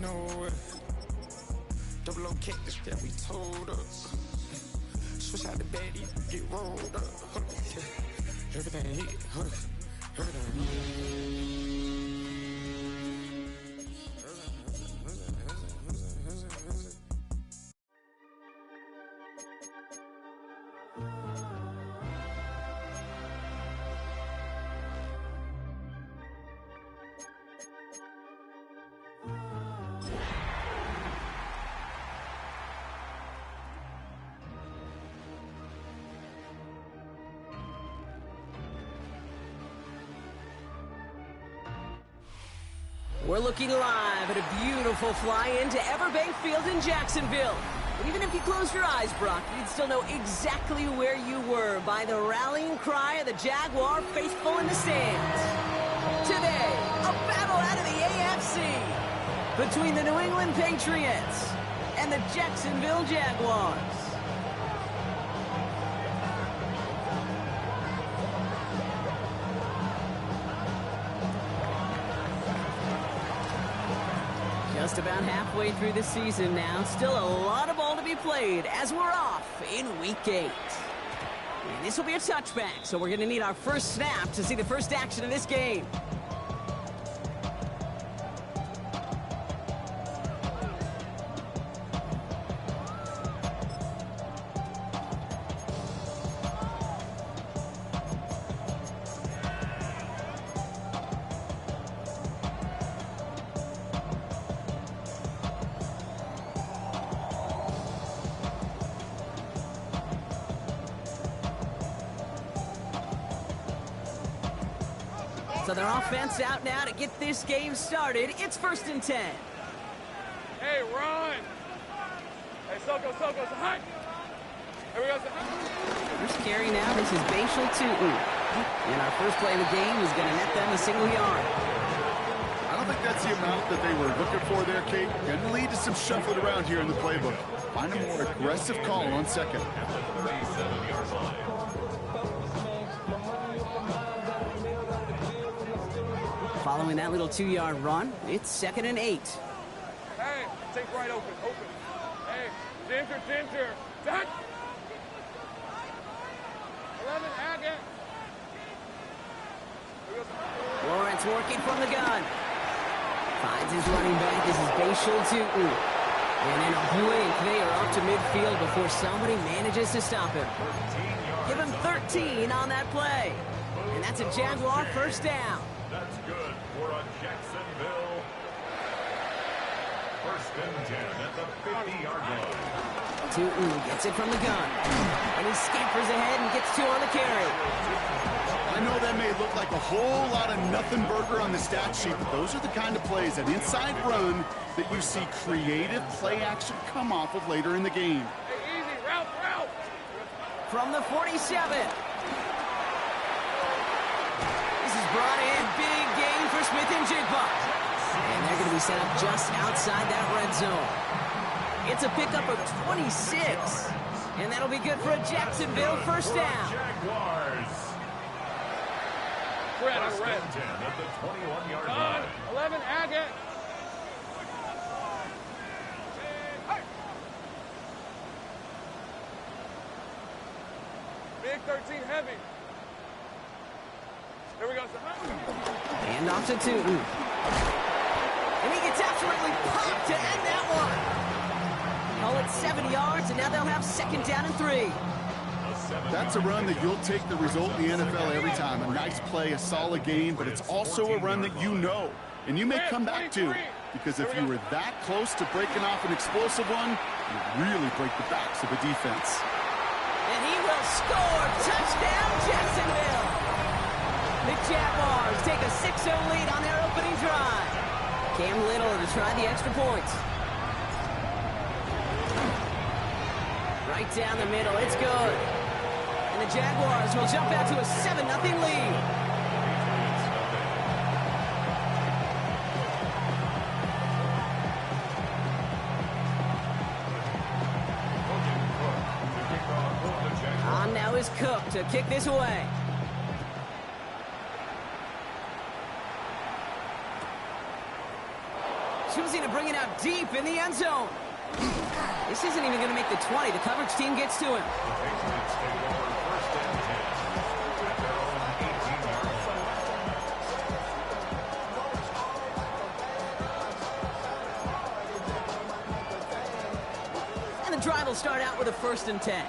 nowhere. Double O cactus that we told us. Switch out the baddie, get rolled up. Everything hit, everything. We're looking live at a beautiful fly-in to Everbank Field in Jacksonville. And even if you closed your eyes, Brock, you'd still know exactly where you were by the rallying cry of the Jaguar faithful in the stands. Today, a battle out of the AFC between the New England Patriots and the Jacksonville Jaguars. Just about halfway through the season now. Still a lot of ball to be played as we're off in Week 8. And this will be a touchback, so we're going to need our first snap to see the first action of this game. So their offense out now to get this game started. It's 1st and 10. Hey, run! Hey, Soko, hut! Here we go, First carry now, this is Bashal Tootin. And our first play of the game is going to net them a single yard. I don't think that's the amount that they were looking for there, Kate. Going to lead to some shuffling around here in the playbook. Find a more aggressive call on second. Following that little 2-yard run, it's 2nd and 8. Hey, take right open. Hey, Ginger. Done. 11, Agate. Lawrence working from the gun. Finds his running back. This is Bashal Tootin. And in a blink, they are up to midfield before somebody manages to stop him. Give him 13 on that play. And that's a Jaguar first down. That's good for a Jacksonville. 1st and 10 at the 50-yard line. Tootin gets it from the gun. And he scampers ahead and gets 2 on the carry. I know that may look like a whole lot of nothing burger on the stat sheet, but those are the kind of plays, that inside run, that you see creative play action come off of later in the game. Hey, easy, route. From the 47. Brought in, big gain for Smith and Jigba. And they're going to be set up just outside that red zone. It's a pickup of 26. And that'll be good for a Jacksonville first down. Jaguars. Red. 10 at the 21-yard line. 11, Agate. Big 13, heavy. Here we go, hand off to Tootin. And he gets absolutely popped to end that one. Call it 70 yards, and now they'll have 2nd down and 3. That's a run that you'll take the result in the NFL every time. A nice play, a solid game, but it's also a run that you know. And you may come back to, because if you were that close to breaking off an explosive one, you really break the backs of the defense. And he will score. Touchdown, Jacksonville. The Jaguars take a 6-0 lead on their opening drive. Cam Little to try the extra points. Right down the middle, it's good. And the Jaguars will jump out to a 7-0 lead. On now is Cook to kick this away. Choosing to to bring it out deep in the end zone. This isn't even going to make the 20. The coverage team gets to him. The Patriots take over first and 10 at their own 18-yard line. And the drive will start out with a 1st and 10.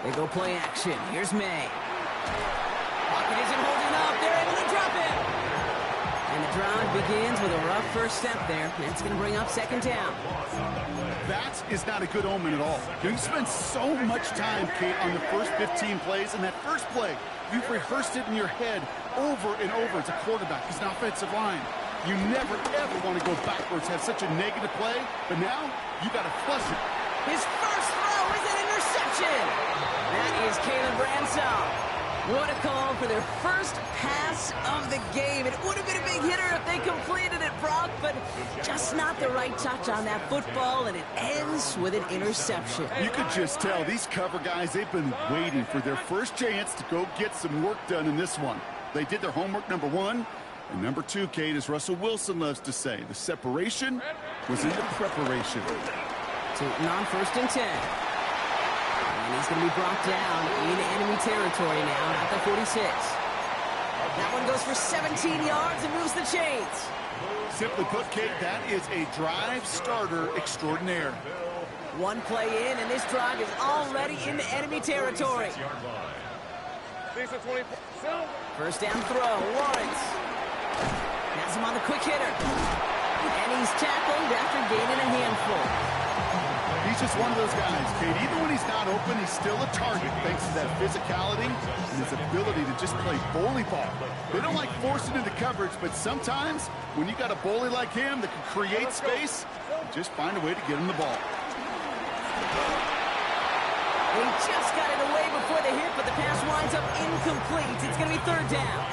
They go play action. Here's May. Pocket isn't holding up. They're able to drop it. And the drive begins with a rough first step there. That's going to bring up 2nd down. That is not a good omen at all. You spend so much time, Kate, on the first 15 plays, and that first play, you've rehearsed it in your head over and over as a quarterback, as an offensive line. You never, ever want to go backwards, have such a negative play, but now you got to flush it. His first throw is an interception. That is Caleb Ransom. What a call for their first pass of the game. It would have been a big hitter if they completed it, Brock, but just not the right touch on that football, and it ends with an interception. You could just tell these cover guys, they've been waiting for their first chance to go get some work done in this one. They did their homework, number one. And number two, Kate, as Russell Wilson loves to say, the separation was in the preparation. Tootin on 1st and 10. And he's going to be brought down in enemy territory now at the 46. That one goes for 17 yards and moves the chains. Simply put, Kate, that is a drive starter extraordinaire. One play in, and this drive is already into enemy territory. 1st down throw, Lawrence. Has him on the quick hitter. And he's tackled after gaining a handful. He's just one of those guys, Kate. Even when he's not open, he's still a target thanks to that physicality and his ability to just play bully ball. They don't like forcing into coverage, but sometimes when you got a bully like him that can create space, just find a way to get him the ball. He just got it away before the hit, but the pass winds up incomplete. It's going to be 3rd down.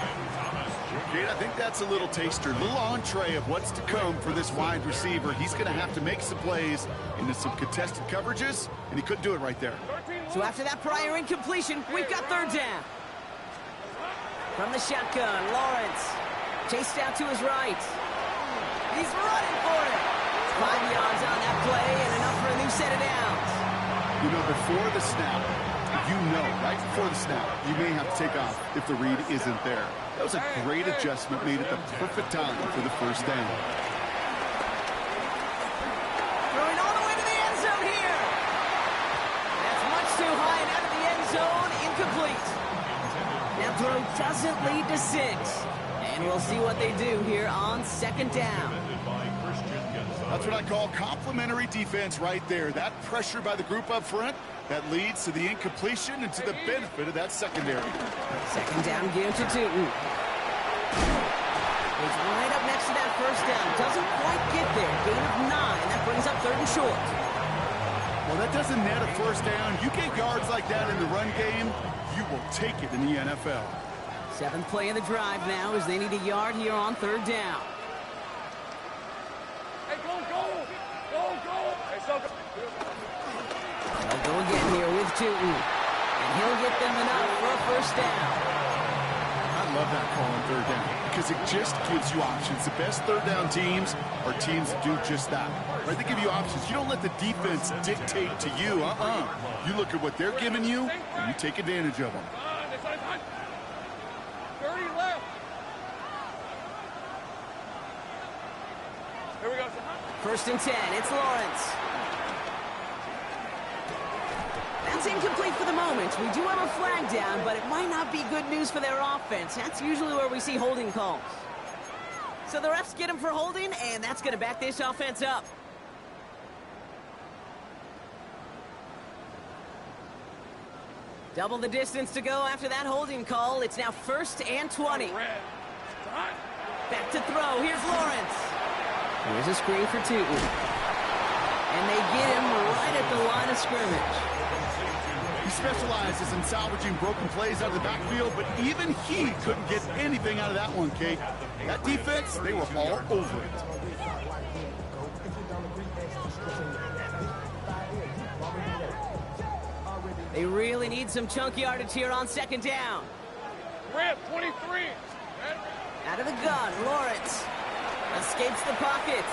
Kate, I think that's a little taster, a little entree of what's to come for this wide receiver. He's going to have to make some plays into some contested coverages, and he couldn't do it right there. So after that prior incompletion, we've got 3rd down. From the shotgun, Lawrence. Chased out to his right. He's running for it. 5 yards on that play and enough for a new set of downs. You know, before the snap, right before the snap, you may have to take off if the read isn't there. That was a great adjustment made at the perfect time for the 1st down. Throwing all the way to the end zone here. That's much too high and out of the end zone. Incomplete. That throw doesn't lead to 6. And we'll see what they do here on 2nd down. That's what I call complimentary defense right there. That pressure by the group up front, that leads to the incompletion and to the benefit of that secondary. 2nd down give to Tootin. It's right up next to that 1st down. Doesn't quite get there. Gain of 9. That brings up 3rd and short. Well, that doesn't net a 1st down. You get yards like that in the run game, you will take it in the NFL. 7th play of the drive now as they need a yard here on 3rd down. Hey, go! Hey, so go. They'll go again here with Tootin. And he'll get them enough for a 1st down. I love that call on 3rd down because it just gives you options. The best 3rd down teams are teams that do just that. Right? They give you options. You don't let the defense dictate to you. You look at what they're giving you, and you take advantage of them. 30 left. Here we go. 1st and 10. It's Lawrence. That's incomplete for the moment. We do have a flag down, but it might not be good news for their offense. That's usually where we see holding calls. So the refs get him for holding, and that's going to back this offense up. Double the distance to go after that holding call. It's now 1st and 20. Back to throw. Here's Lawrence. Here's a screen for Tootin. And they get him right at the line of scrimmage. He specializes in salvaging broken plays out of the backfield, but even he couldn't get anything out of that one, Kate. That defense, they were all over it. They really need some chunk yardage here on 2nd down. Rip, 23. Out of the gun, Lawrence escapes the pocket.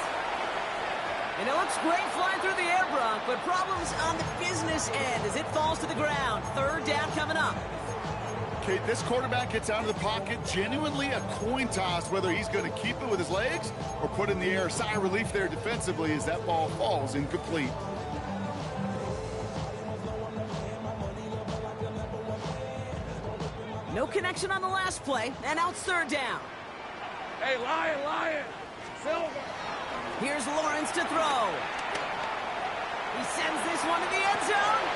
And it looks great flying through the air, Brock, but problems on the business end as it falls to the ground. Third down coming up. Okay, this quarterback gets out of the pocket, genuinely a coin toss whether he's going to keep it with his legs or put it in the air. Sigh of relief there defensively as that ball falls incomplete. No connection on the last play, and now it's third down. Hey, Lion! Silver! Here's Lawrence to throw. He sends this one to the end zone.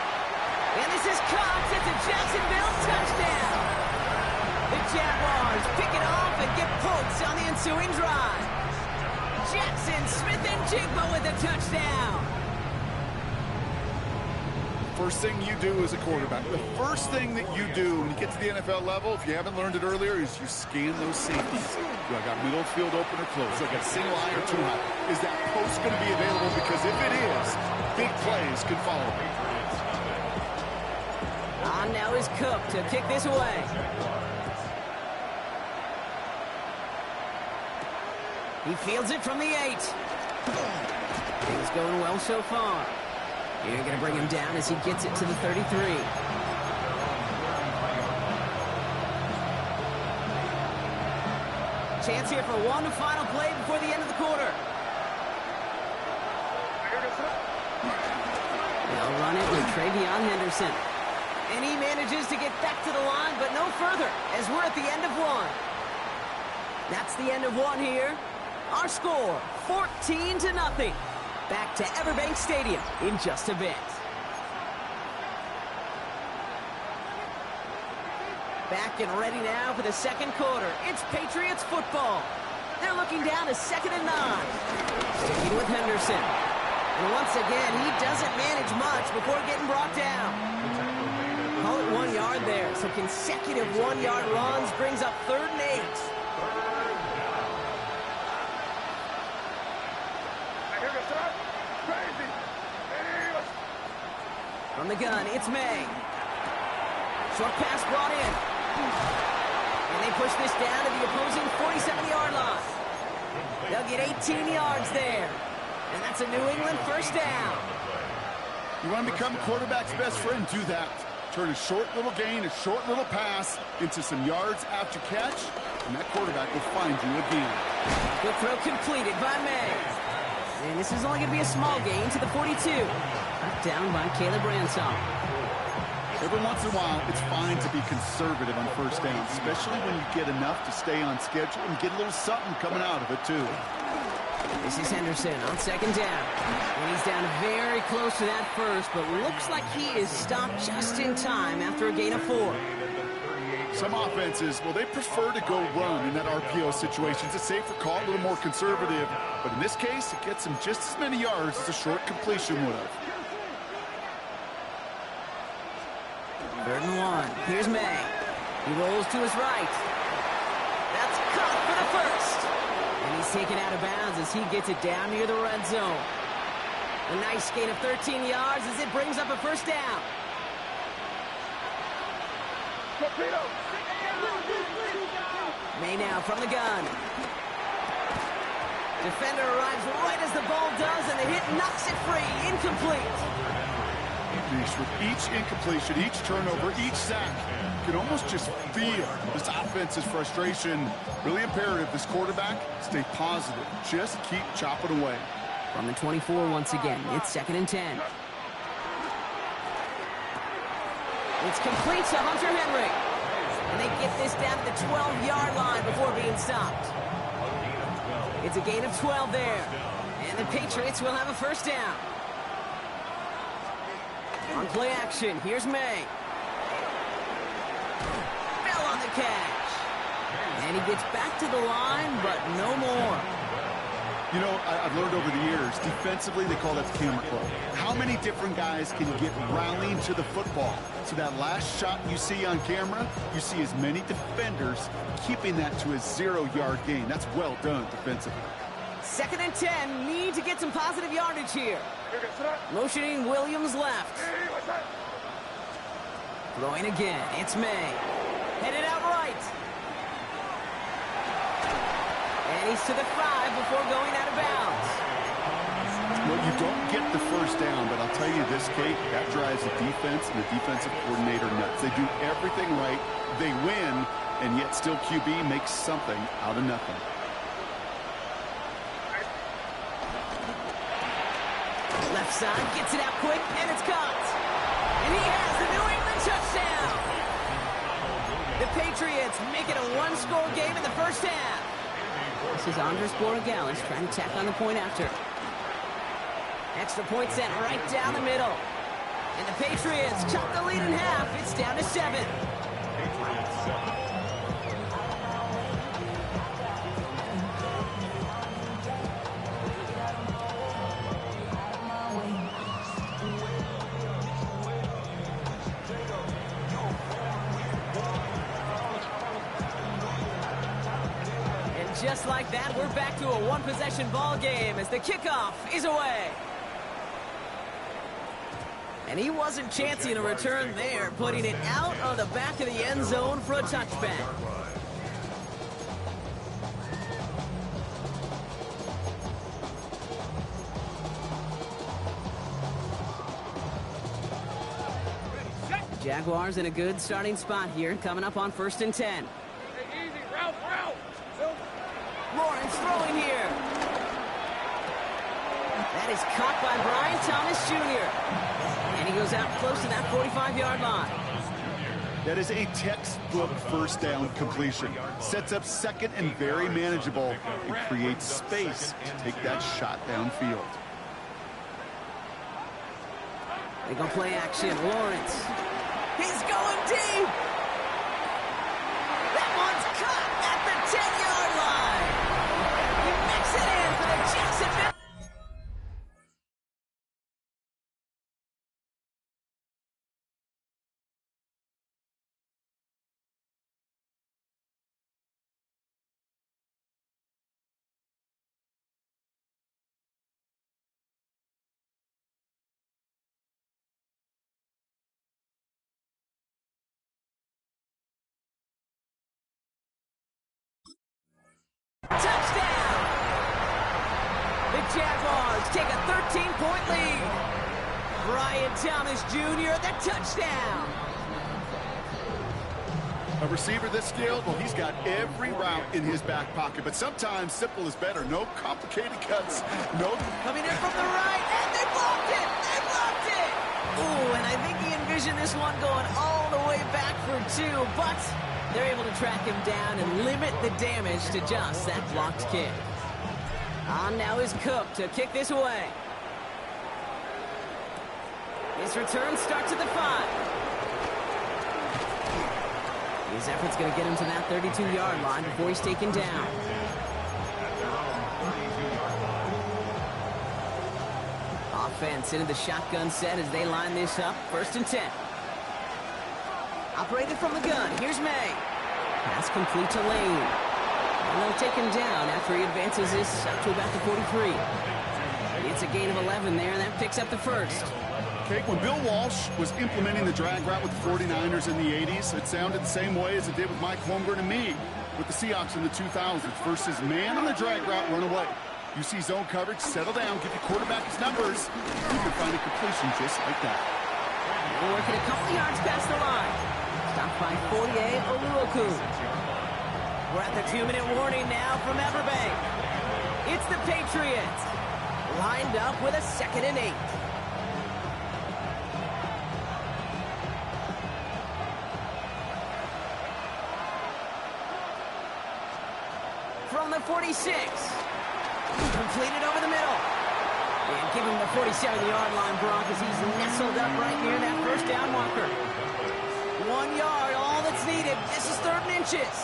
And this is caught. It's a Jacksonville touchdown. The Jaguars pick it off and get points on the ensuing drive. Jackson, Smith, and Jigbo with a touchdown. First thing you do as a quarterback, the first thing that you do when you get to the NFL level, if you haven't learned it earlier, is you scan those safeties. Do I got middle field open or close? Do I got single high or too high? Is that post going to be available? Because if it is, big plays can follow. On now is Cook to kick this away. He fields it from the 8. Things going well so far. You're going to bring him down as he gets it to the 33. Chance here for one final play before the end of the quarter. They'll run it with Travion Henderson. And he manages to get back to the line, but no further, as we're at the end of one. That's the end of one here. Our score, 14-0. Back to Everbank Stadium in just a bit. Back and ready now for the second quarter. It's Patriots football. They're looking down to 2nd and 9. Sticking with Henderson. And once again, he doesn't manage much before getting brought down. Call it 1 yard there. So consecutive 1-yard runs brings up 3rd and 8. From the gun, it's May. Short pass brought in. And they push this down to the opposing 47-yard line. They'll get 18 yards there. And that's a New England first down. You want to become a quarterback's best friend? Do that. Turn a short little gain, a short little pass into some yards after catch, and that quarterback will find you again. Good throw completed by May. And this is only going to be a small gain to the 42. Knocked down by Caleb Ransom. Every once in a while, it's fine to be conservative on first down, especially when you get enough to stay on schedule and get a little something coming out of it, too. This is Henderson on 2nd down. And he's down very close to that first, but looks like he is stopped just in time after a gain of 4. Some offenses, well, they prefer to go run in that RPO situation. It's a safer call, a little more conservative. But in this case, it gets him just as many yards as a short completion would have. 3rd and 1. Here's May. He rolls to his right. That's caught for the first. And he's taken out of bounds as he gets it down near the red zone. A nice gain of 13 yards as it brings up a first down. May now from the gun. Defender arrives right as the ball does, and the hit knocks it free. Incomplete. With each incompletion, each turnover, each sack, you can almost just feel this offense's frustration. Really imperative, this quarterback, stay positive. Just keep chopping away. From the 24 once again, it's 2nd and 10. It's complete to Hunter Henry. And they get this down to the 12-yard line before being stopped. It's a gain of 12 there. And the Patriots will have a first down. On play action, here's May. Fell on the catch. And he gets back to the line, but no more. You know, I've learned over the years, defensively, they call that the camera club. How many different guys can you get rallying to the football? So that last shot you see on camera, you see as many defenders keeping that to a 0-yard gain. That's well done defensively. 2nd and 10, need to get some positive yardage here. Motioning Williams left. Throwing again, it's May. Headed out right. And he's to the 5 before going out of bounds. Well, you don't get the first down, but I'll tell you this, Kate, that drives the defense and the defensive coordinator nuts. They do everything right, they win, and yet still QB makes something out of nothing. Left side, gets it out quick, and it's caught. And he has the New England touchdown. The Patriots make it a one-score game in the first half. This is Andres Borregales trying to tack on the point after. Extra point sent right down the middle. And the Patriots cut the lead in half. It's down to 7. Patriots 7. And just like that, we're back to a one-possession ball game as the kickoff is away. And he wasn't chancing a return there, putting it out of the back of the end zone for a touchback. Jaguars in a good starting spot here, coming up on 1st and 10. Hey, easy, route. Lawrence throwing here. That is caught by Brian Thomas Jr. And he goes out close to that 45-yard line. That is a textbook first down completion. Sets up second and very manageable and creates space to take that shot downfield. They go play action. Lawrence. He's going deep. That one's caught at the 10-yard line. He makes it in for the Jacksonville. Touchdown! The Jaguars take a 13-point lead. Brian Thomas Jr. the touchdown. A receiver this skilled, well, he's got every route in his back pocket, but sometimes simple is better. No complicated cuts. No. Coming in from the right, and they blocked it! They blocked it! Ooh, and I think he envisioned this one going all the way back for 2, but they're able to track him down and limit the damage to just that blocked kick. On now is Cook to kick this away. His return starts at the 5. His effort's going to get him to that 32-yard line before he's taken down. Offense into the shotgun set as they line this up. 1st and 10. Operated from the gun. Here's May. Pass complete to Lane. And they'll take him down after he advances this up to about the 43. It's a gain of 11 there, and that picks up the 1st. Okay, when Bill Walsh was implementing the drag route with the 49ers in the 80s, it sounded the same way as it did with Mike Holmgren and me with the Seahawks in the 2000s versus man on the drag route, run away. You see zone coverage, settle down, give your quarterback his numbers. You can find a completion just like that. We're working a couple yards past the line. Stopped by Fourier Oluoku. We're at the 2-minute warning now from Everbank. It's the Patriots. Lined up with a 2nd and 8. From the 46. Completed over the middle. And give him the 47-yard line, Brock, as he's nestled up right near that 1st down marker. 1 yard, all that's needed. This is 3rd and inches.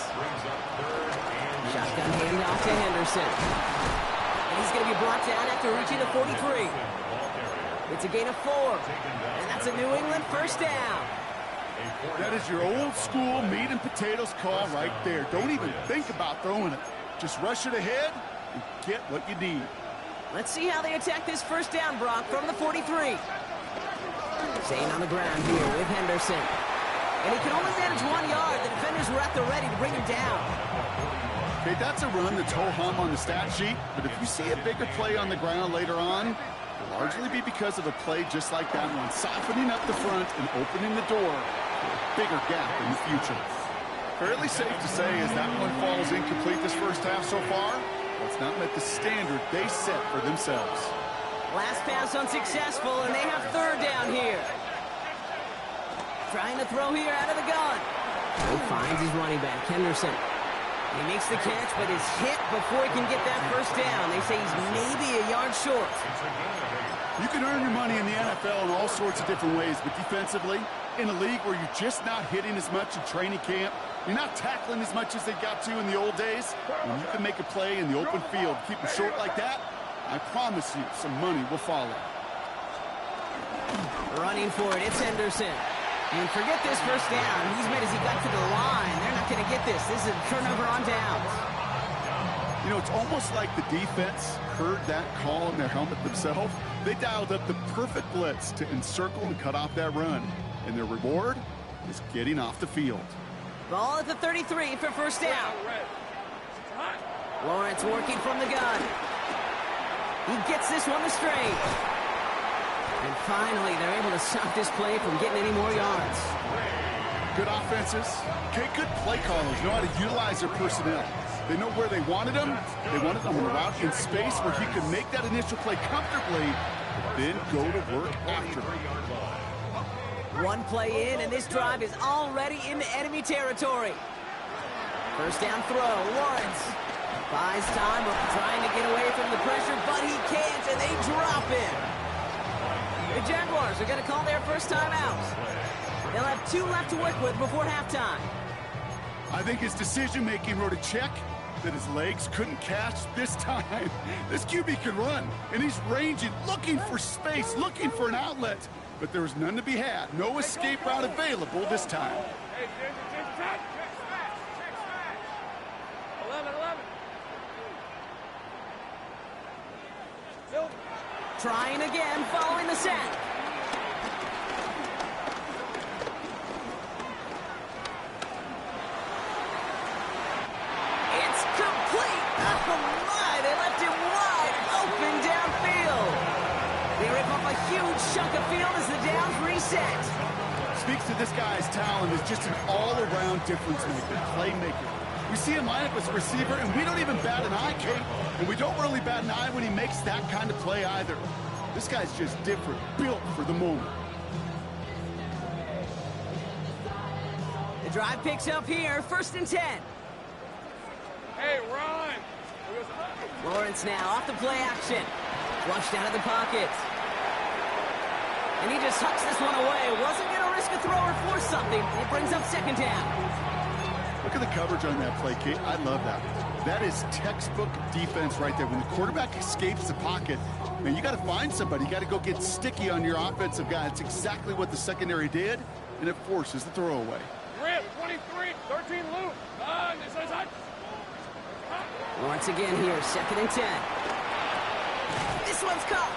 Shotgun handoff to Henderson. And he's going to be brought down after reaching the 43. It's a gain of 4. And that's a New England 1st down. That is your old school meat and potatoes call right there. Don't even think about throwing it. Just rush it ahead and get what you need. Let's see how they attack this 1st down, Brock, from the 43. Staying on the ground here with Henderson. And he can only manage 1 yard. The defenders were at the ready to bring him down. Okay, that's a run that's ho-hum on the stat sheet, but if you see a bigger play on the ground later on, it'll largely be because of a play just like that one, softening up the front and opening the door for a bigger gap in the future. Fairly safe to say as that one falls incomplete this first half so far, it's not met the standard they set for themselves. Last pass unsuccessful, and they have third down here. Trying to throw here out of the gun. He finds his running back, Henderson. He makes the catch, but is hit before he can get that first down. They say he's maybe a yard short. You can earn your money in the NFL in all sorts of different ways, but defensively, in a league where you're just not hitting as much in training camp, you're not tackling as much as they got to in the old days, when you can make a play in the open field, keep it short like that, I promise you some money will follow. Running for it, it's Henderson. And forget this first down. He's made as he got to the line. They're not going to get this. This is a turnover on downs. You know, it's almost like the defense heard that call in their helmet themselves. They dialed up the perfect blitz to encircle and cut off that run. And their reward is getting off the field. Ball at the 33 for first down. Lawrence working from the gun. He gets this one to straight. And finally, they're able to stop this play from getting any more yards. Good offenses. Okay, good play callers know how to utilize their personnel. They know where they wanted them. They wanted them on a route in space where he could make that initial play comfortably, but then go to work after it. One play in, and this drive is already into enemy territory. First down throw, Lawrence buys time, trying to get away from the pressure, but he can't, and they drop it. The Jaguars are going to call their first time out. They'll have 2 left to work with before halftime. I think his decision-making wrote a check that his legs couldn't catch this time. This QB can run, and he's ranging, looking for space, looking for an outlet. But there was none to be had. No escape route available this time. Hey, check. 11. Trying again, following the sack. It's complete. Oh my, they left him wide open downfield. They rip off a huge chunk of field as the downs reset. Speaks to this guy's talent as just an all-around difference maker, playmaker. We see him line up as a receiver, and we don't even bat an eye, Kate. And we don't really bat an eye when he makes that kind of play either. This guy's just different, built for the moment. The drive picks up here, 1st and 10. Hey, run. Lawrence now off the play action. Flushed out of the pocket. And he just hucks this one away. Wasn't going to risk a throw or force something. It brings up 2nd down. Look at the coverage on that play, Kate. I love that. That is textbook defense right there. When the quarterback escapes the pocket, man, you got to find somebody. You got to go get sticky on your offensive guy. It's exactly what the secondary did, and it forces the throwaway. Rip, 23, 13 loop. Once again here, 2nd and 10. This one's caught.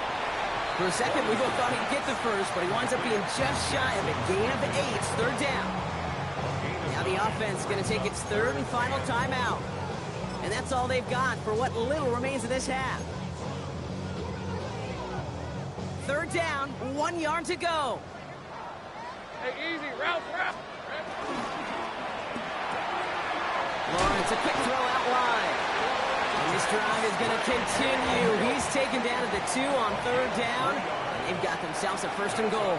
For a second, we both thought he'd get the first, but he winds up being just shy of a gain of 8. 3rd down. Now the offense is going to take its 3rd and final timeout. And that's all they've got for what little remains of this half. 3rd down, 1 yard to go. Hey, easy, route. Lawrence, a quick throw out wide. And this drive is going to continue. He's taken down at the 2 on 3rd down. And they've got themselves a 1st and goal.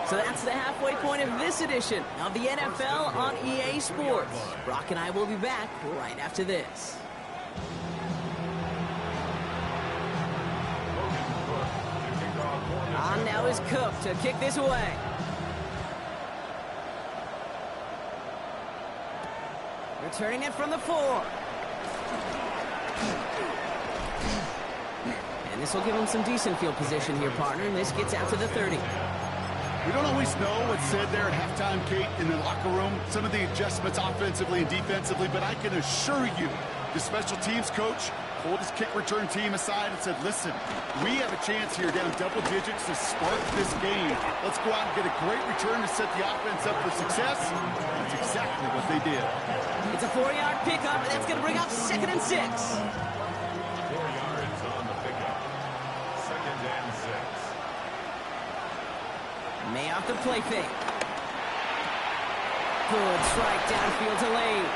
So that's the halfway point of this edition of the NFL on EA Sports. Brock and I will be back right after this. On now is Cook to kick this away. Returning it from the 4. And this will give him some decent field position here, partner. And this gets out to the 30. We don't always know what's said there at halftime, Kate, in the locker room. Some of the adjustments offensively and defensively, but I can assure you The special teams coach pulled his kick return team aside and said, listen, we have a chance here down double digits to spark this game. Let's go out and get a great return to set the offense up for success. That's exactly what they did. It's a 4-yard pickup, and that's going to bring up 2nd and 6. 4 yards on the pickup. 2nd and 6. May off the play fake. Good strike downfield to Lane.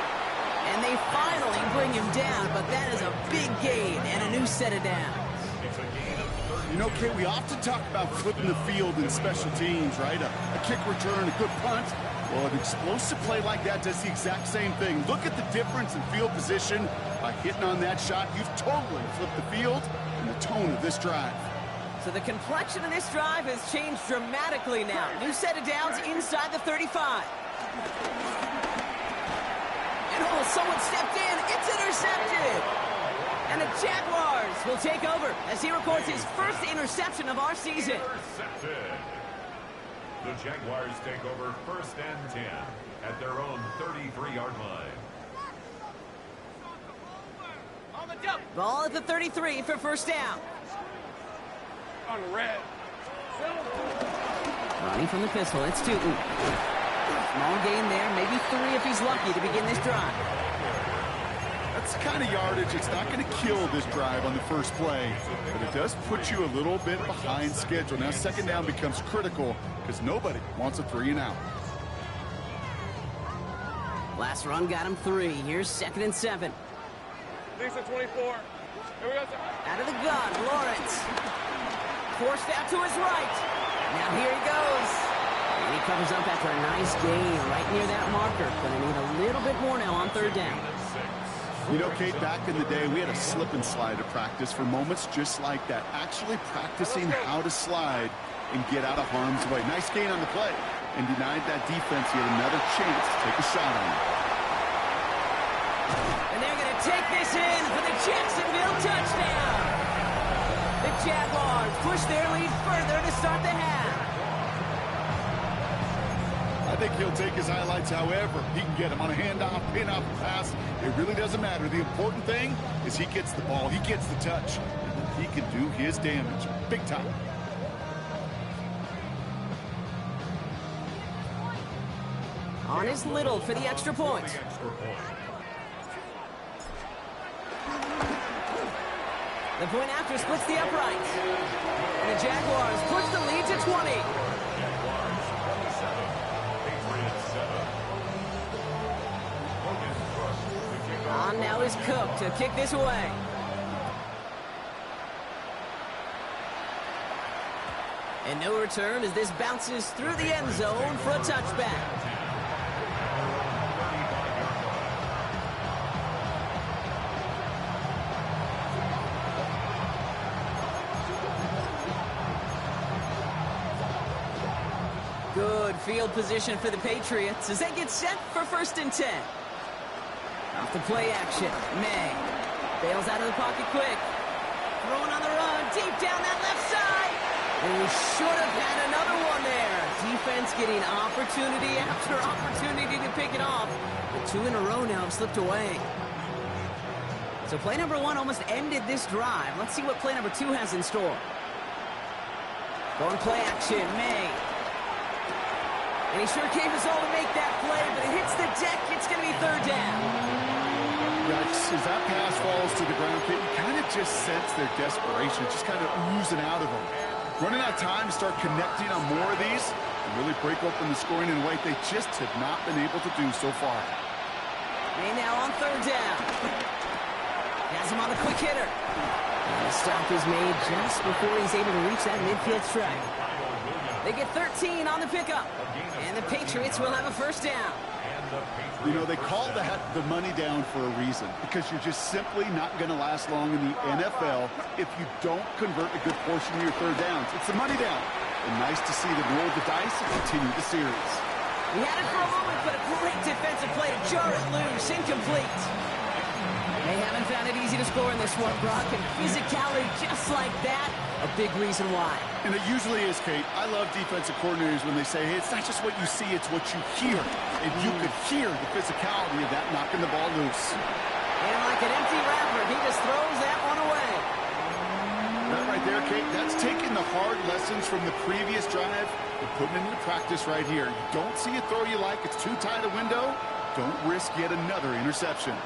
And they finally bring him down, but that is a big gain and a new set of downs. It's a gain of 30. You know, Kate, we often talk about flipping the field in special teams, right? A kick return, a good punt. Well, an explosive play like that does the exact same thing. Look at the difference in field position. By hitting on that shot, you've totally flipped the field and the tone of this drive. So the complexion of this drive has changed dramatically now. New set of downs inside the 35. And oh, someone stepped in. It's intercepted. And the Jaguars will take over as he records his first interception of our season. Intercepted. The Jaguars take over 1st and 10 at their own 33-yard line. On the jump. Ball at the 33 for first down. On red. Running from the pistol, it's Tootin. Small gain there, maybe 3 if he's lucky to begin this drive. That's the kind of yardage. It's not going to kill this drive on the first play, but it does put you a little bit behind schedule. Now, 2nd down becomes critical because nobody wants a 3-and-out. Last run got him 3. Here's 2nd and 7. Lisa 24. Here we go. Out of the gun, Lawrence. Forced out to his right. Now here he goes. And he comes up after a nice gain right near that marker. Gonna need a little bit more now on 3rd down. You know, Kate, back in the day, we had a slip and slide at practice for moments just like that. Actually practicing how to slide and get out of harm's way. Nice gain on the play. And denied that defense yet another chance to take a shot on it. And they're gonna take this in for the Jacksonville touchdown. The Jaguars push their lead further to start the half. I think he'll take his highlights however he can get them on a handoff, pin-off, pass. It really doesn't matter. The important thing is he gets the ball, he gets the touch, and he can do his damage big time. On is Little for the extra point. The point after splits the uprights. And the Jaguars push the lead to 20. On now is Cook to kick this away. And no return as this bounces through the end zone for a touchback. Good field position for the Patriots as they get set for 1st and 10. Off the play action, May bails out of the pocket quick. Throwing on the run, deep down that left side. And we should have had another one there. Defense getting opportunity after opportunity to pick it off. But 2 in a row now have slipped away. So play number 1 almost ended this drive. Let's see what play number 2 has in store. Going play action, May. And he sure gave us all to make that play, but it hits the deck. It's going to be 3rd down. As that pass falls to the ground, you kind of just sense their desperation, just kind of oozing out of them. Running out of time to start connecting on more of these and really break open the scoring in a way they just have not been able to do so far. May now on 3rd down. Has him on the quick hitter. And the stop is made just before he's able to reach that midfield strike. They get 13 on the pickup. And the Patriots will have a 1st down. You know, they call that the money down for a reason, because you're just simply not going to last long in the NFL if you don't convert a good portion of your 3rd downs. It's the money down. And nice to see them roll the dice and continue the series. We had it for a moment, but a great defensive play to jar it loose. Incomplete. They haven't found it easy to score in this one, Brock, and physicality just like that, a big reason why. And it usually is, Kate. I love defensive coordinators when they say, hey, it's not just what you see, it's what you hear. And you could hear the physicality of that knocking the ball loose. And And like an empty wrapper, he just throws that one away. That right there, Kate, that's taking the hard lessons from the previous drive and putting it into practice right here. You don't see a throw you like, it's too tight a window. Don't risk yet another interception.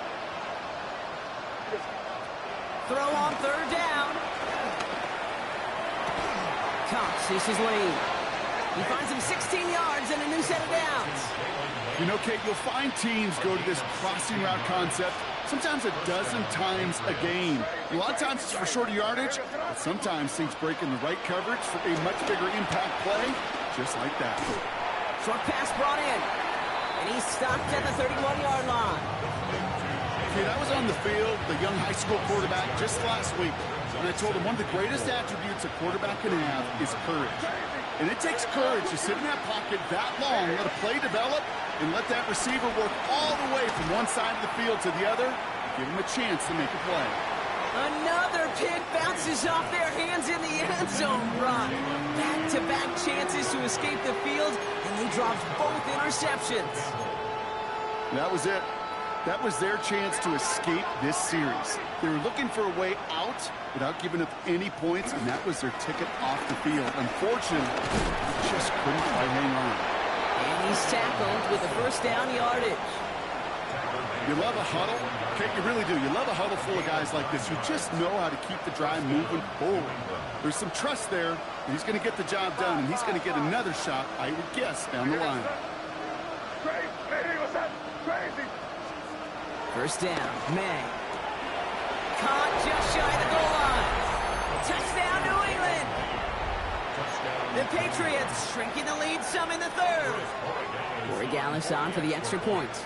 Throw on third down. Cox sees his lane. He finds him 16 yards and a new set of downs. You know, Kate, you'll find teams go to this crossing route concept sometimes a dozen times a game. A lot of times it's for shorter yardage, but sometimes things break in the right coverage for a much bigger impact play, just like that. Short pass brought in, and he's stopped at the 31-yard line. Kate, I was on the field with a young high school quarterback just last week, and I told him one of the greatest attributes a quarterback can have is courage. And it takes courage to sit in that pocket that long, let a play develop, and let that receiver work all the way from one side of the field to the other, and give him a chance to make a play. Another pick bounces off their hands in the end zone, Brock. Back-to-back chances to escape the field, and they dropped both interceptions. That was it. That was their chance to escape this series. They were looking for a way out without giving up any points, and that was their ticket off the field. Unfortunately, they just couldn't quite hang on. And he's tackled with a first down yardage. You love a huddle. Okay, you really do. You love a huddle full of guys like this who just know how to keep the drive moving forward. There's some trust there. He's going to get the job done, and he's going to get another shot, I would guess, down the line. Crazy, what's that? Crazy. First down, May. Caught just shy of the goal line. Touchdown, New England. The Patriots shrinking the lead some in the third. Corey Gallis on for the extra point.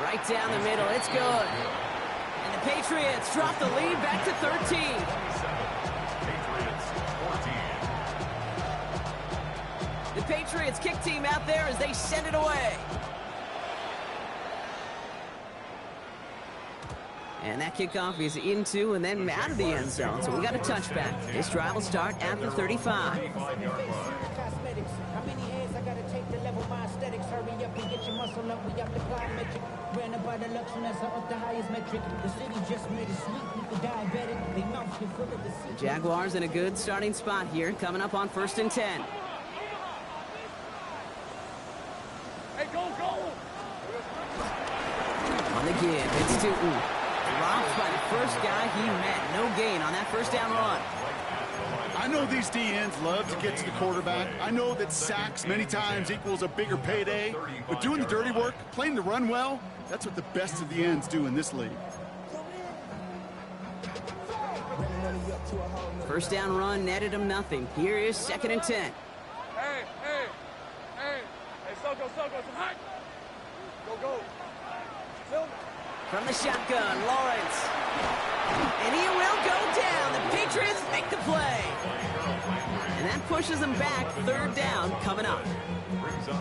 Right down the middle, it's good. And the Patriots drop the lead back to 13. The Patriots kick team out there as they send it away. And that kickoff is into and then out of the end zone. So we got a touchback. This drive will start at the 35. How many heads I gotta take to level my aesthetics? Hurry up and get your muscle up. We got the plyometric. Ran up by the luxury that's up the highest metric. The city just made it sweet. People diabetic. They mouth get full of the sea. The Jaguars in a good starting spot here, coming up on 1st and 10. Hey, go! On the give, it's Tootin. Dropped by the first guy he met. No gain on that first down run. I know these D-ends love to get to the quarterback. I know that sacks many times equals a bigger payday. But doing the dirty work, playing the run well, that's what the best of the ends do in this league. First down run netted him nothing. Here is 2nd and 10. Hey, Soko, some height. Go. Silver. From the shotgun, Lawrence. And he will go down. The Patriots make the play. And that pushes them back. 3rd down coming up.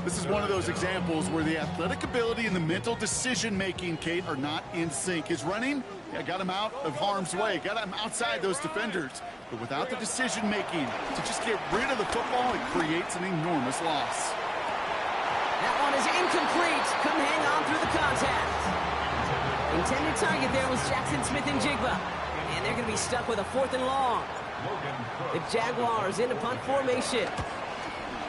This is one of those examples where the athletic ability and the mental decision-making, Kate, are not in sync. His running, got him out of harm's way, got him outside those defenders. But without the decision-making to just get rid of the football, it creates an enormous loss. That one is incomplete. Couldn't hang on through the contact. Intended target there was Jackson Smith and Jigba. And they're going to be stuck with a 4th and long. The Jaguars in a punt formation.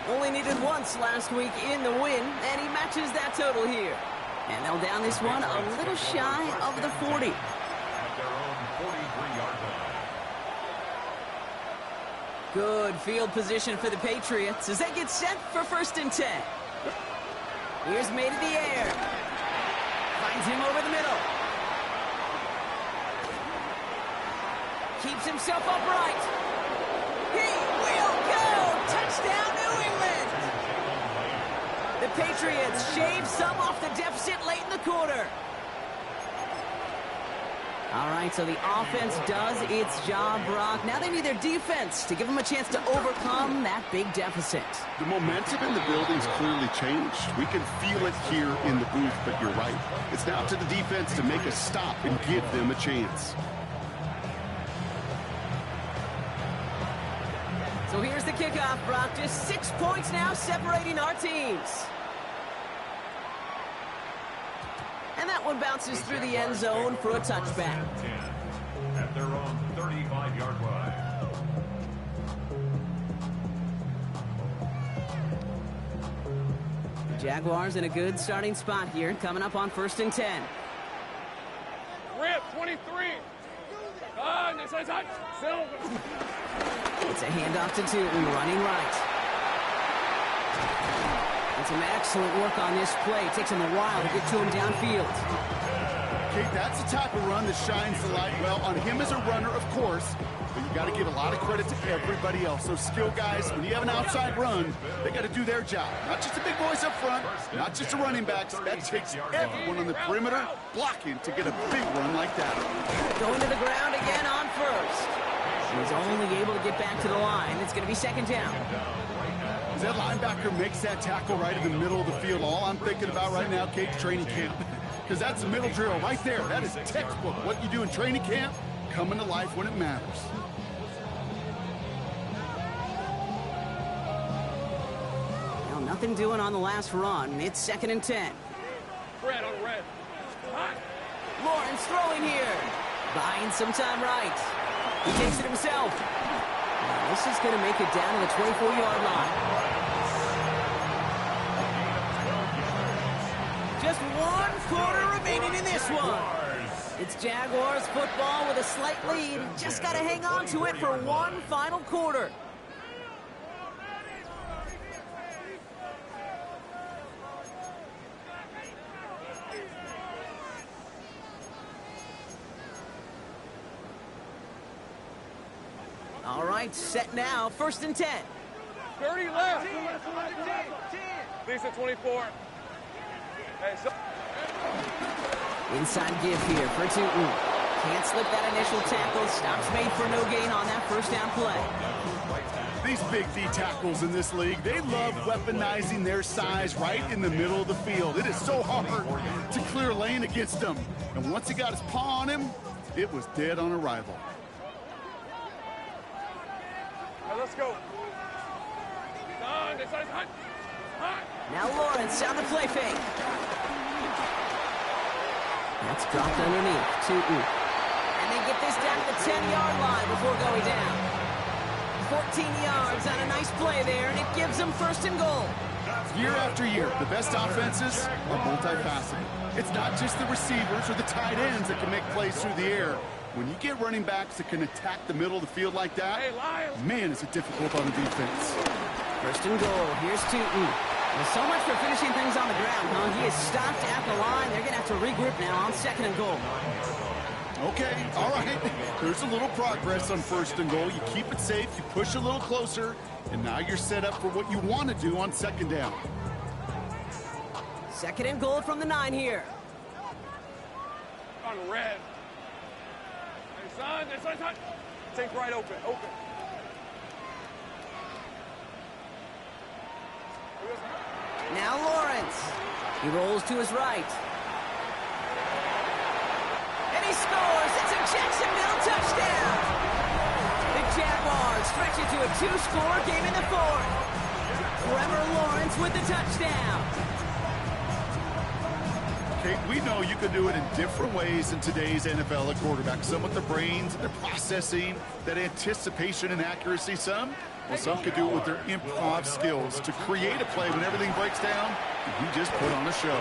Only needed once last week in the win, and he matches that total here. And they'll down this one a little shy of the 40. At their own 43-yard line. Good field position for the Patriots as they get set for 1st and 10. Here's May to the air. Finds him over the middle. Keeps himself upright. He will go! Touchdown, New England! The Patriots shave some off the deficit late in the quarter. All right, so the offense does its job, Brock. Now they need their defense to give them a chance to overcome that big deficit. The momentum in the building's clearly changed. We can feel it here in the booth, but you're right. It's now to the defense to make a stop and give them a chance. So here's the kickoff, Brock. Just 6 points now separating our teams. And that one bounces through the end zone for a touchback. At their own 35-yard line. Jaguars in a good starting spot here, coming up on 1st and 10. Rip, 23. It's a handoff to Tootin, running right. And some excellent work on this play. Takes him a while to get to him downfield. Okay, that's the type of run that shines the light well on him as a runner, of course, but you got to give a lot of credit to everybody else. Those skill guys, when you have an outside run, they got to do their job. Not just the big boys up front, not just the running backs. That takes everyone on the perimeter blocking to get a big run like that. Going to the ground again on first. He's only able to get back to the line. It's going to be 2nd down. As that linebacker makes that tackle right in the middle of the field, all I'm thinking about right now, Kate, training camp. Because that's the middle drill right there. That is textbook. What you do in training camp, coming to life when it matters. Well, nothing doing on the last run. It's 2nd and 10. Red on red. Lawrence throwing here. Buying some time right. He takes it himself. Now, this is going to make it down to the 24-yard line. Just 1 quarter remaining in this one. It's Jaguars football with a slight lead. Just got to hang on to it for one final quarter. All right, set now. 1st and 10. 30 left. Lisa 24. Hey, so Inside give here for Tootin. Can't slip that initial tackle. Stops made for no gain on that 1st down play. These big D tackles in this league, they love weaponizing their size right in the middle of the field. It is so hard to clear lane against them. And once he got his paw on him, it was dead on arrival. let's go. Now Lawrence on the play fake. That's dropped underneath. Tootin. And they get this down to the 10-yard line before going down. 14 yards on a nice play there, and it gives them 1st and goal. Year after year, the best offenses are multifaceted. It's not just the receivers or the tight ends that can make plays through the air. When you get running backs that can attack the middle of the field like that, man, is it difficult on the defense. 1st and goal. Here's Tootin. Well, so much for finishing things on the ground, huh? He is stopped at the line. They're going to have to regroup now on 2nd and goal. Okay, all right. There's a little progress on 1st and goal. You keep it safe, you push a little closer, and now you're set up for what you want to do on 2nd down. 2nd and goal from the 9 here. On red. Hey, son. Take right open. Now Lawrence. He rolls to his right. And he scores. It's a Jacksonville touchdown. The Jaguars stretch it to a 2-score game in the 4th. Trevor Lawrence with the touchdown. Okay, we know you can do it in different ways in today's NFL at quarterback. Some with their brains, their processing, that anticipation and accuracy. Some could do it with their improv skills to create a play when everything breaks down. And he just put on a show.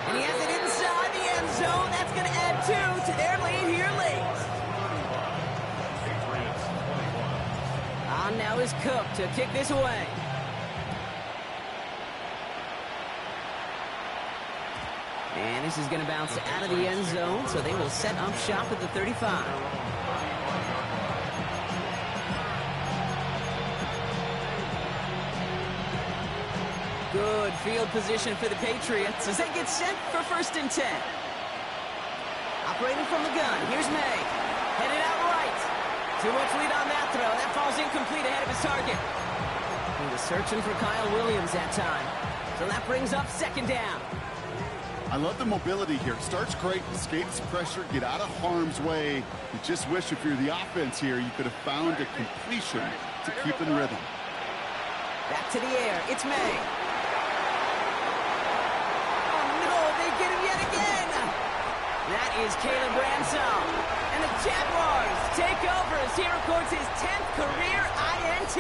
And he has it inside the end zone. That's going to add 2 to their lead here late. On now is Cook to kick this away. And this is going to bounce out of the end zone, so they will set up shop at the 35. Good field position for the Patriots as they get set for 1st and 10. Operating from the gun, here's May. Headed out right. Too much lead on that throw. That falls incomplete ahead of his target. He was searching for Kyle Williams that time. So that brings up 2nd down. I love the mobility here. Starts great, escapes pressure, get out of harm's way. You just wish if you're the offense here, you could have found a completion to keep in rhythm. Back to the air. It's May. Oh, no, they get him yet again. That is Caleb Ransom. And the Jaguars take over as he records his 10th career INT.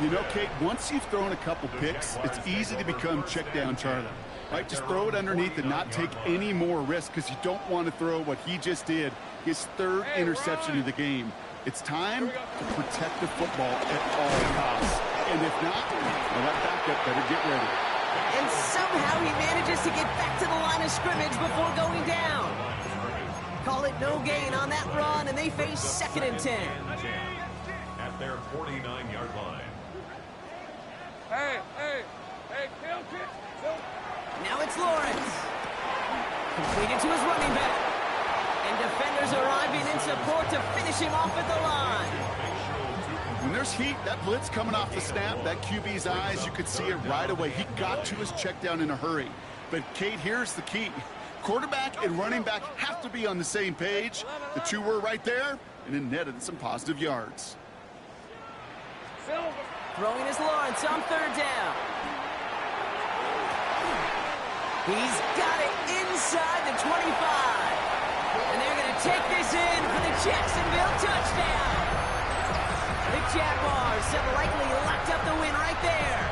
You know, Kate, once you've thrown a couple picks, it's easy to become check down Charlie. Right? Just throw it underneath and not take any more risk because you don't want to throw what he just did, his third interception of the game. It's time to protect the football at all costs. And if not, well, that backup better get ready. And somehow he manages to get back to the line of scrimmage before going down. Call it no gain on that run, and they face 2nd and 10. At their 49-yard line. Hey, kill. Now it's Lawrence. Completed to his running back. And defenders arriving in support to finish him off at the line. When there's heat, that blitz coming off the snap, that QB's eyes, you could see it right away. He got to his check down in a hurry. But, Kate, here's the key. Quarterback and running back have to be on the same page. The two were right there, and it netted some positive yards. Throwing is Lawrence on 3rd down. He's got it inside the 25. And they're going to take this in for the Jacksonville touchdown. The Jaguars have likely locked up the win right there.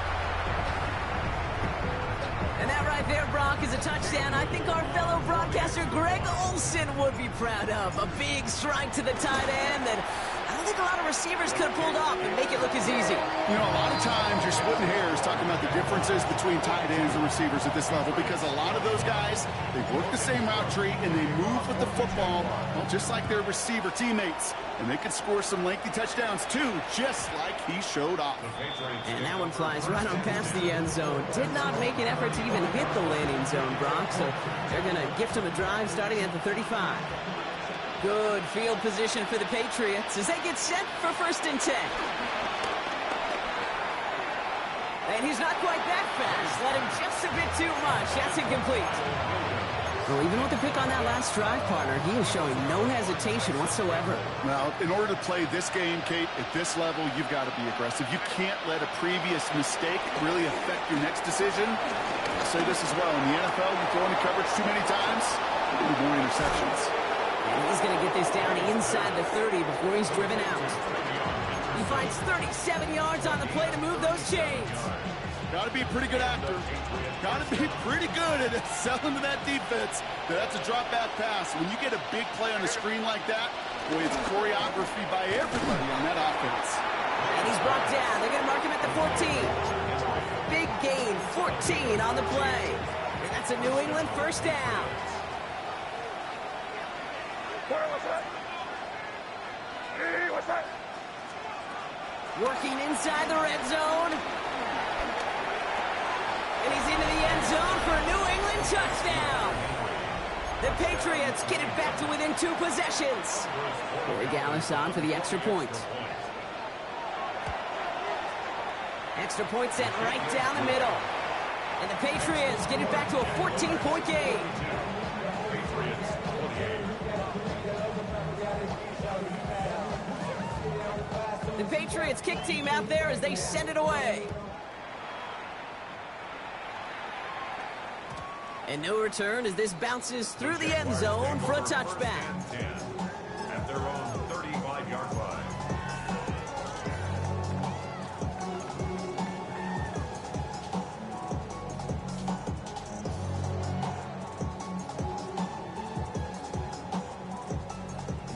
And that right there, Brock, is a touchdown I think our fellow broadcaster Greg Olson would be proud of. A big strike to the tight end that I don't think a lot of receivers could have pulled off and make it look as easy. You know, a lot of times you're splitting hairs talking about the differences between tight ends and receivers at this level because a lot of those guys, they work the same route tree and they move with the football, well, just like their receiver teammates. And they can score some lengthy touchdowns too, just like he showed off. And that one flies right on past the end zone. Did not make an effort to even hit the landing zone, Brock. So they're going to gift him a drive starting at the 35. Good field position for the Patriots as they get set for 1st and 10. And he's not quite that fast. Let him just a bit too much. That's incomplete. Well, even with the pick on that last drive, partner, he is showing no hesitation whatsoever. Well, in order to play this game, Kate, at this level, you've got to be aggressive. You can't let a previous mistake really affect your next decision. I'll say this as well. In the NFL, you throw into coverage too many times, you'll be more interceptions. And he's going to get this down inside the 30 before he's driven out. He finds 37 yards on the play to move those chains. Got to be a pretty good actor. Got to be pretty good at selling to that defense. That's a drop-back pass. When you get a big play on the screen like that, boy, it's choreography by everybody on that offense. And he's brought down. They're going to mark him at the 14. Big gain, 14 on the play. And that's a New England 1st down. Working inside the red zone. And he's into the end zone for a New England touchdown. The Patriots get it back to within 2 possessions. Corey Gallis on for the extra point. Extra point sent right down the middle. And the Patriots get it back to a 14-point game. The Patriots kick team out there as they send it away. And no return as this bounces through the end zone for a touchback. At their own 35-yard line.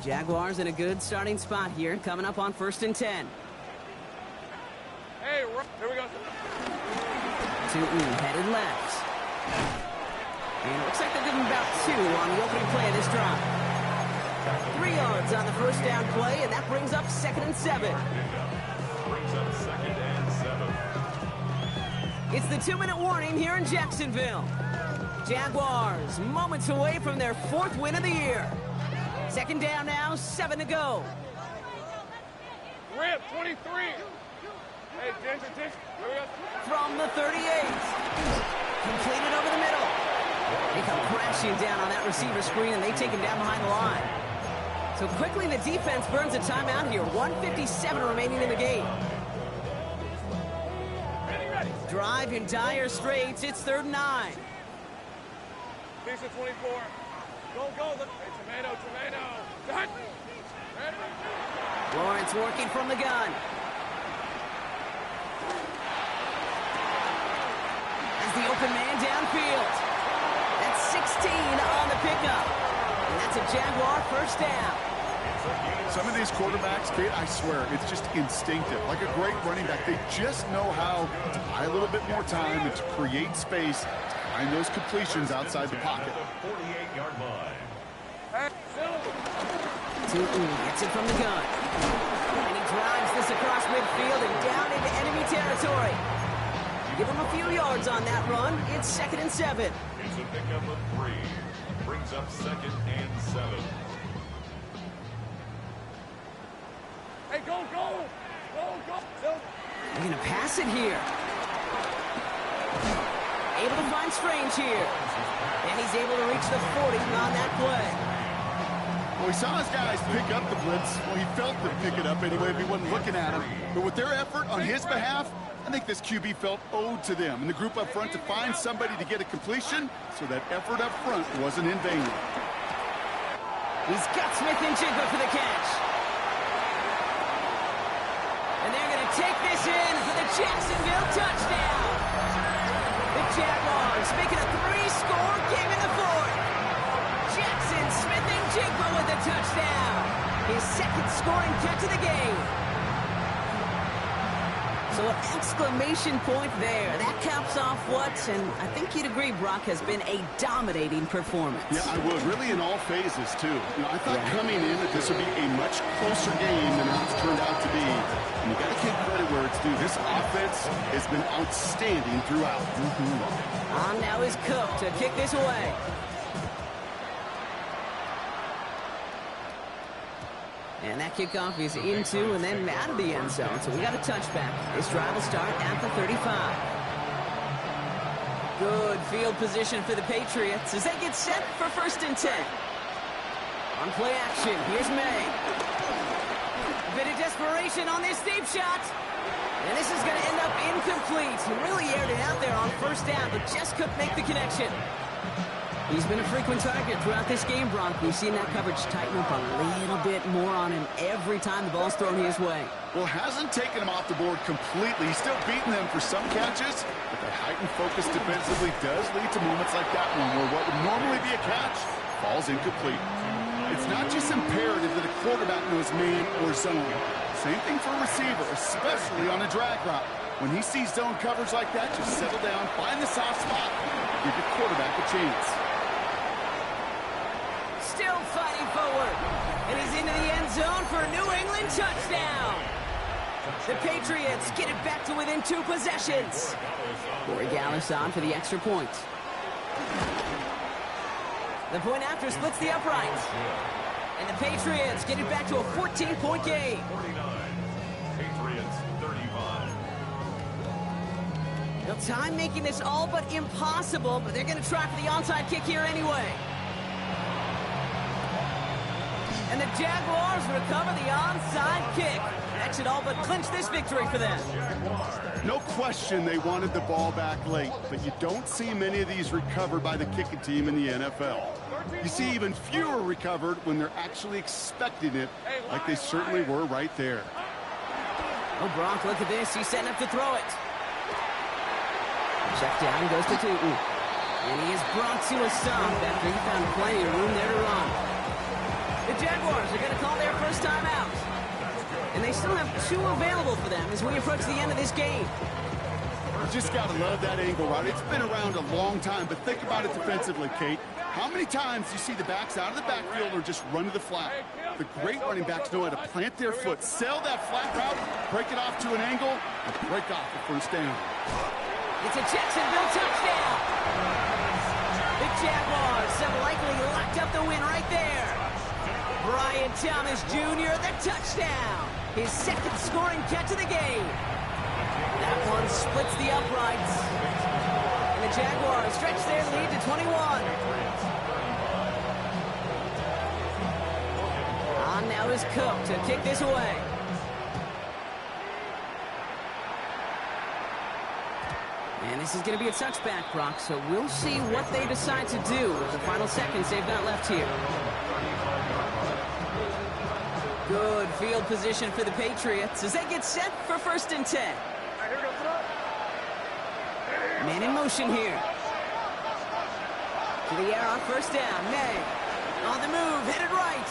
Jaguars in a good starting spot here, coming up on 1st and 10. Hey, here we go. Tootin headed left. And it looks like they're giving about 2 on the opening play of this drive. 3 yards on the 1st down play, and that brings up 2nd and 7. Brings up 2nd and 7. It's the 2-minute warning here in Jacksonville. Jaguars moments away from their 4th win of the year. 2nd down now, 7 to go. Rip, 23. Hey, Ginger, here we go. From the 38. Completed over the middle. They come crashing down on that receiver screen, and they take him down behind the line. So quickly, the defense burns a timeout here. 1:57 remaining in the game. Ready. Drive in dire straits. It's 3rd and 9. Piece of 24. Go, go. Hey, tomato. Cut. Lawrence working from the gun. As the open man downfield. That's 16 on the pickup. And that's a Jaguar first down. Some of these quarterbacks, Kate, I swear, it's just instinctive. Like a great running back, they just know how to buy a little bit more time and to create space to find those completions outside the pocket. 48-yard line. Gets it from the gun. And he drives this across midfield and down into enemy territory. Give him a few yards on that run. It's 2nd and 7. It's a pickup of 3. Brings up 2nd and 7. Hey, go. They're going to pass it here. Able to find Strange here. And he's able to reach the 40 on that play. Well, he saw his guys pick up the blitz. Well, he felt them pick it up anyway if he wasn't looking at him. But with their effort on his behalf, I think this QB felt owed to them and the group up front to find somebody to get a completion so that effort up front wasn't in vain. He's got Smith and Jigba for the catch. And they're going to take this in for the Jacksonville touchdown. The Jaguars making a 3-score game in the 4th. Jackson, Smith and Jigba with the touchdown. His 2nd scoring catch of the game. So an exclamation point there. That caps off what, and I think you'd agree, Brock, has been a dominating performance. Yeah, I would. Really in all phases, too. I thought coming in that this would be a much closer game than it's turned out to be. And you got to give credit where it's due. This offense has been outstanding throughout. On now is Cook to kick this away. And that kickoff is into and then out of the end zone. So we got a touchback. This drive will start at the 35. Good field position for the Patriots as they get set for 1st and 10. On play action, here's May. A bit of desperation on this deep shot. And this is going to end up incomplete. He really aired it out there on 1st down, but just couldn't make the connection. He's been a frequent target throughout this game, Bronk. We've seen that coverage tighten up a little bit more on him every time the ball's thrown his way. Well, hasn't taken him off the board completely. He's still beating them for some catches, but that heightened focus defensively does lead to moments like that one where what would normally be a catch falls incomplete. It's not just imperative that a quarterback knows man or zone. Same thing for a receiver, especially on a drag route. When he sees zone coverage like that, just settle down, find the soft spot, give your quarterback a chance. Still fighting forward. And he's into the end zone for a New England touchdown. The Patriots get it back to within 2 possessions. Corey Gallus on for the extra point. The point after splits the uprights. And the Patriots get it back to a 14-point game. 49. Patriots 35. Now, time making this all but impossible, but they're going to try for the onside kick here anyway. And the Jaguars recover the onside kick. That should all but clinch this victory for them. No question they wanted the ball back late, but you don't see many of these recovered by the kicking team in the NFL. You see even fewer recovered when they're actually expecting it, like they certainly were right there. Oh, Bronk, look at this. He's setting up to throw it. Check down, goes to Tootin. And he is brought to a stop after he found plenty of room there to run. The Jaguars are going to call their first time out. And they still have 2 available for them as we approach the end of this game. You just got to love that angle route. It's been around a long time, but think about it defensively, Kate. How many times do you see the backs out of the backfield or just run to the flat? The great running backs know how to plant their foot, sell that flat route, break it off to an angle, and break off the first down. It's a Jacksonville touchdown. The Jaguars have likely locked up the win right there. Brian Thomas Jr., the touchdown. His 2nd scoring catch of the game. That one splits the uprights. And the Jaguars stretch their lead to 21. On now is Cook to kick this away. And This is going to be a touchback, Brock, so we'll see what they decide to do with the final seconds they've got left here. Good field position for the Patriots as they get set for 1st and 10. Man in motion here. To the air on 1st down. May on the move, hit it right.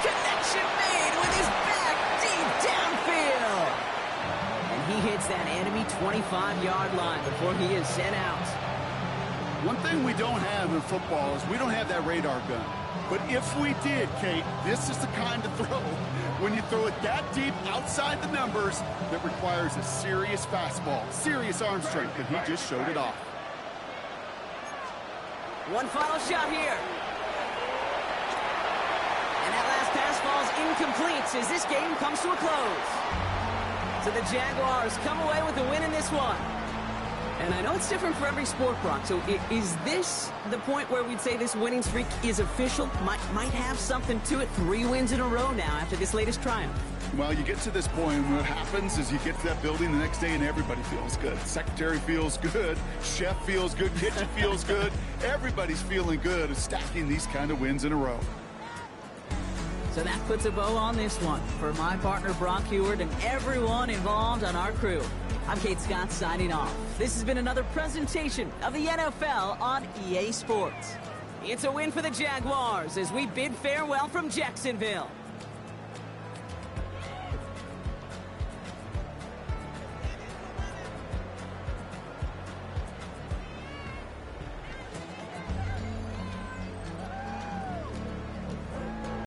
Connection made with his back deep downfield. And he hits that enemy 25-yard line before he is sent out. One thing we don't have in football is we don't have that radar gun. But if we did, Kate, this is the kind of throw, when you throw it that deep outside the numbers, that requires a serious fastball, serious arm strength, and he just showed it off. One final shot here. And that last pass falls incomplete as this game comes to a close. So the Jaguars come away with the win in this one. And I know it's different for every sport, Brock. So is this the point where we'd say this winning streak is official? Might have something to it. 3 wins in a row now after this latest triumph. Well, you get to this point, and what happens is you get to that building the next day and everybody feels good. Secretary feels good. Chef feels good. Kitchen feels good. Everybody's feeling good of stacking these kind of wins in a row. So that puts a bow on this one. For my partner, Brock Heward, and everyone involved on our crew, I'm Kate Scott signing off. This has been another presentation of the NFL on EA Sports. It's a win for the Jaguars as we bid farewell from Jacksonville.